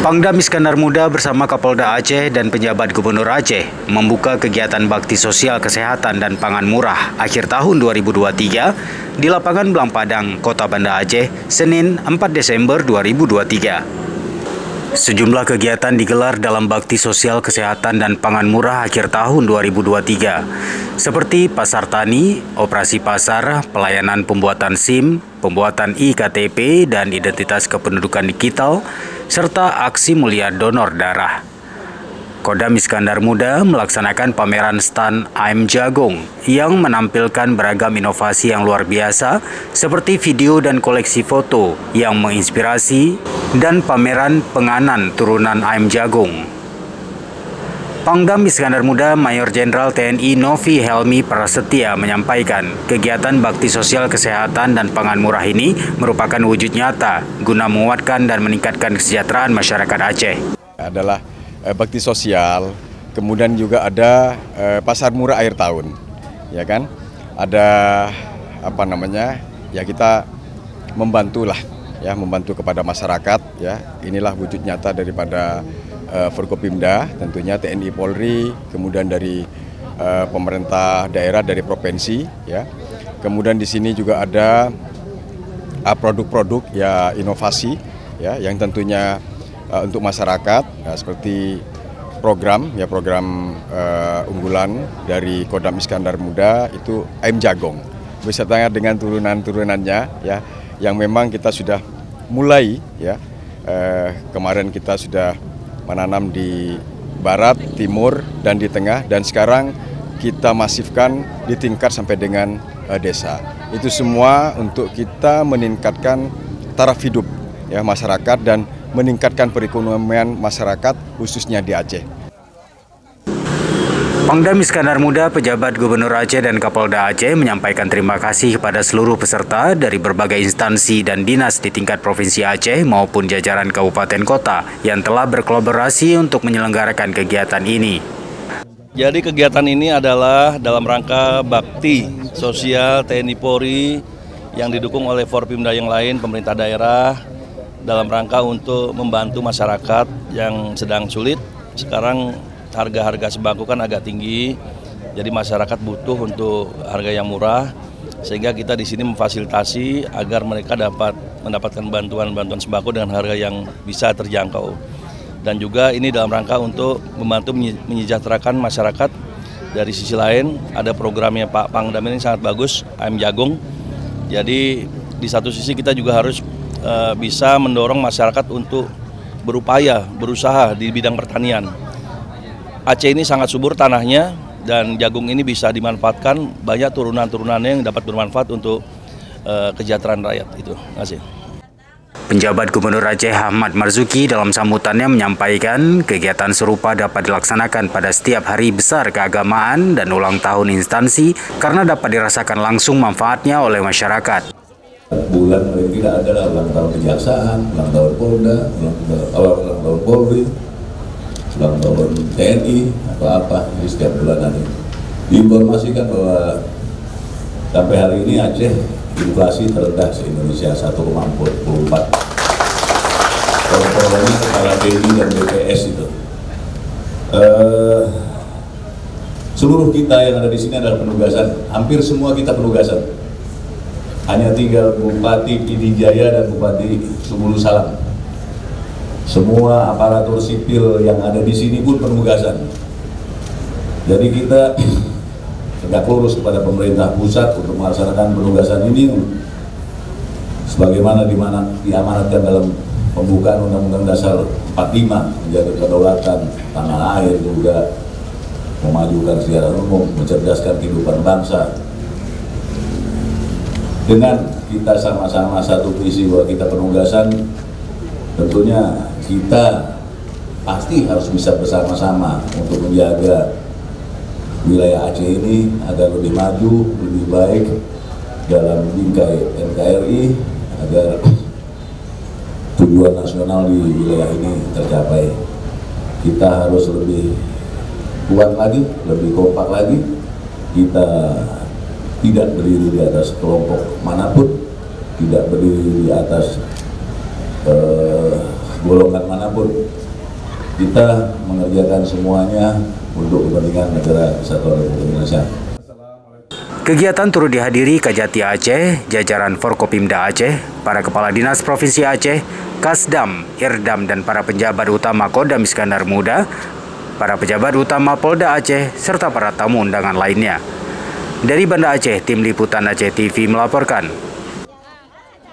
Pangdam Iskandar Muda bersama Kapolda Aceh dan penjabat Gubernur Aceh membuka kegiatan bakti sosial kesehatan dan pangan murah akhir tahun 2023 di lapangan Belang Padang, Kota Banda Aceh, Senin 4 Desember 2023. Sejumlah kegiatan digelar dalam bakti sosial kesehatan dan pangan murah akhir tahun 2023, seperti pasar tani, operasi pasar, pelayanan pembuatan SIM, pembuatan iKTP dan identitas kependudukan digital, serta aksi mulia donor darah. Kodam Iskandar Muda melaksanakan pameran stand AM Jagung yang menampilkan beragam inovasi yang luar biasa seperti video dan koleksi foto yang menginspirasi dan pameran penganan turunan AM Jagung. Pangdam Iskandar Muda Mayor Jenderal TNI Novi Helmi Prasetya menyampaikan kegiatan bakti sosial kesehatan dan pangan murah ini merupakan wujud nyata guna menguatkan dan meningkatkan kesejahteraan masyarakat Aceh. Adalah bakti sosial, kemudian juga ada pasar murah akhir tahun, ya kan? Ada ya kita membantulah, ya membantu kepada masyarakat, ya. Inilah wujud nyata daripada Forkopimda, tentunya TNI Polri, kemudian dari pemerintah daerah dari provinsi, ya. Kemudian di sini juga ada produk-produk ya inovasi, ya, yang tentunya untuk masyarakat, ya, seperti program unggulan dari Kodam Iskandar Muda itu AM Jagung beserta dengan turunan-turunannya, ya, yang memang kita sudah mulai, ya, kemarin kita sudah menanam di barat, timur, dan di tengah, dan sekarang kita masifkan di tingkat sampai dengan desa. Itu semua untuk kita meningkatkan taraf hidup, ya, masyarakat dan meningkatkan perekonomian masyarakat khususnya di Aceh. Pangdam Iskandar Muda, pejabat Gubernur Aceh dan Kapolda Aceh menyampaikan terima kasih kepada seluruh peserta dari berbagai instansi dan dinas di tingkat Provinsi Aceh maupun jajaran kabupaten kota yang telah berkolaborasi untuk menyelenggarakan kegiatan ini. Jadi kegiatan ini adalah dalam rangka bakti sosial TNI Polri yang didukung oleh Forpimda yang lain, pemerintah daerah, dalam rangka untuk membantu masyarakat yang sedang sulit. Sekarang harga-harga sembako kan agak tinggi, jadi masyarakat butuh untuk harga yang murah, sehingga kita di sini memfasilitasi agar mereka dapat mendapatkan bantuan sembako dengan harga yang bisa terjangkau. Dan juga ini dalam rangka untuk membantu menyejahterakan masyarakat. Dari sisi lain ada programnya Pak Pangdam ini sangat bagus, AM Jagung. Jadi di satu sisi kita juga harus bisa mendorong masyarakat untuk berusaha di bidang pertanian. Aceh ini sangat subur tanahnya dan jagung ini bisa dimanfaatkan, banyak turunan-turunannya yang dapat bermanfaat untuk kesejahteraan rakyat. Itu. Terima kasih. Penjabat Gubernur Aceh Ahmad Marzuki dalam sambutannya menyampaikan kegiatan serupa dapat dilaksanakan pada setiap hari besar keagamaan dan ulang tahun instansi karena dapat dirasakan langsung manfaatnya oleh masyarakat. Bulan paling tidak adalah ulang tahun kejaksaan, ulang tahun Polda, ulang tahun Polri, ulang tahun TNI atau apa di setiap bulan ada. Diinformasikan bahwa sampai hari ini Aceh inflasi terendah se-Indonesia 1,44. Kontrolnya kepala BI dan BPS itu. Seluruh kita yang ada di sini adalah penugasan, hampir semua kita penugasan. Hanya tinggal Bupati Pidijaya dan Bupati Sumulu Salam. Semua aparatur sipil yang ada di sini pun penugasan. Jadi kita tegak lurus kepada pemerintah pusat untuk melaksanakan penugasan ini sebagaimana diamanatkan dalam pembukaan Undang-Undang Dasar 45, menjaga kedaulatan tanah air, juga memajukan kesejahteraan umum, mencerdaskan kehidupan bangsa. Dengan kita sama-sama satu visi bahwa kita penugasan, tentunya kita pasti harus bisa bersama-sama untuk menjaga wilayah Aceh ini agar lebih maju, lebih baik dalam bingkai NKRI, agar tujuan nasional di wilayah ini tercapai. Kita harus lebih kuat lagi, lebih kompak lagi. Kita tidak berdiri di atas kelompok manapun, tidak berdiri di atas golongan manapun, kita mengerjakan semuanya untuk kepentingan negara Kesatuan Republik Indonesia. Kegiatan turut dihadiri Kajati Aceh, jajaran Forkopimda Aceh, para kepala dinas Provinsi Aceh, Kasdam, Irdam, dan para pejabat utama Kodam Iskandar Muda, para pejabat utama Polda Aceh, serta para tamu undangan lainnya. Dari Banda Aceh, Tim Liputan Aceh TV melaporkan.